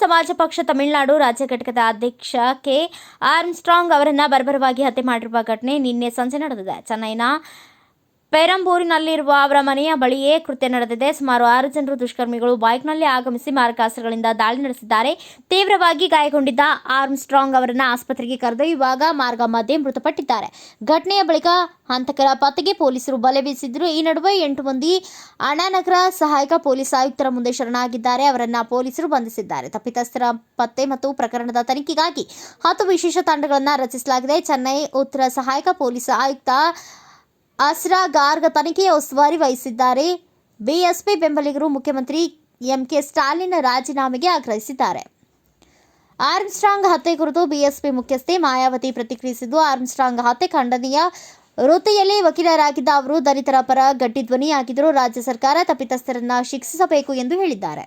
ಸಮಾಜ ಪಕ್ಷ ತಮಿಳುನಾಡು ರಾಜ್ಯ ಘಟಕದ ಅಧ್ಯಕ್ಷ ಕೆ ಆರ್ಮ್ಸ್ಟ್ರಾಂಗ್ ಅವರನ್ನು ಬರ್ಬರವಾಗಿ ಹತ್ಯೆ ಮಾಡಿರುವ ಘಟನೆ ನಿನ್ನೆ ಸಂಜೆ ನಡೆದಿದೆ. ಚೆನ್ನೈನ ಪೆರಂಬೂರಿನಲ್ಲಿರುವ ಅವರ ಮನೆಯ ಬಳಿಯೇ ಕೃತ್ಯ ನಡೆದಿದೆ. ಸುಮಾರು 6 ಜನರು ದುಷ್ಕರ್ಮಿಗಳು ಬೈಕ್ನಲ್ಲಿ ಆಗಮಿಸಿ ಮಾರಕಾಸ್ತ್ರಗಳಿಂದ ದಾಳಿ ನಡೆಸಿದ್ದಾರೆ. ತೀವ್ರವಾಗಿ ಗಾಯಗೊಂಡಿದ್ದ ಆರ್ಮ್ಸ್ಟ್ರಾಂಗ್ ಅವರನ್ನು ಆಸ್ಪತ್ರೆಗೆ ಕರೆದೊಯ್ಯುವಾಗ ಮಾರ್ಗ ಮಧ್ಯೆ ಮೃತಪಟ್ಟಿದ್ದಾರೆ. ಘಟನೆಯ ಬಳಿಕ ಹಂತಕರ ಪತ್ತೆಗೆ ಪೊಲೀಸರು ಬಲೆ ಬೀಸಿದ್ರು. ಈ ನಡುವೆ 8 ಮಂದಿ ಅಣ್ಣಾನಗರ ಸಹಾಯಕ ಪೊಲೀಸ್ ಆಯುಕ್ತರ ಮುಂದೆ ಶರಣಾಗಿದ್ದಾರೆ. ಅವರನ್ನ ಪೊಲೀಸರು ಬಂಧಿಸಿದ್ದಾರೆ. ತಪ್ಪಿತಸ್ಥರ ಪತ್ತೆ ಮತ್ತು ಪ್ರಕರಣದ ತನಿಖೆಗಾಗಿ 10 ವಿಶೇಷ ತಂಡಗಳನ್ನು ರಚಿಸಲಾಗಿದೆ. ಚೆನ್ನೈ ಉತ್ತರ ಸಹಾಯಕ ಪೊಲೀಸ್ ಆಯುಕ್ತ ಅಸ್ರಾ ಗಾರ್ಗ್ ತನಿಖೆಯ ಉಸ್ತುವಾರಿ ವಹಿಸಿದ್ದಾರೆ. ಬಿಎಸ್ಪಿ ಬೆಂಬಲಿಗರು ಮುಖ್ಯಮಂತ್ರಿ ಎಂಕೆ ಸ್ಟಾಲಿನ್ ರಾಜೀನಾಮೆಗೆ ಆಗ್ರಹಿಸಿದ್ದಾರೆ. ಆರ್ಮ್ಸ್ಟ್ರಾಂಗ್ ಹತ್ಯೆ ಕುರಿತು ಬಿಎಸ್ಪಿ ಮುಖ್ಯಸ್ಥೆ ಮಾಯಾವತಿ ಪ್ರತಿಕ್ರಿಯಿಸಿದ್ದು, ಆರ್ಮ್ಸ್ಟ್ರಾಂಗ್ ಹತ್ಯೆ ಖಂಡನೀಯ. ವೃತ್ತಿಯಲ್ಲಿ ವಕೀಲರಾಗಿದ್ದ ಅವರು ದಲಿತರ ಪರ ಗಟ್ಟಿ ಧ್ವನಿಯಾಗಿದ್ದರು. ರಾಜ್ಯ ಸರ್ಕಾರ ತಪ್ಪಿತಸ್ಥರನ್ನ ಶಿಕ್ಷಿಸಬೇಕು ಎಂದು ಹೇಳಿದ್ದಾರೆ.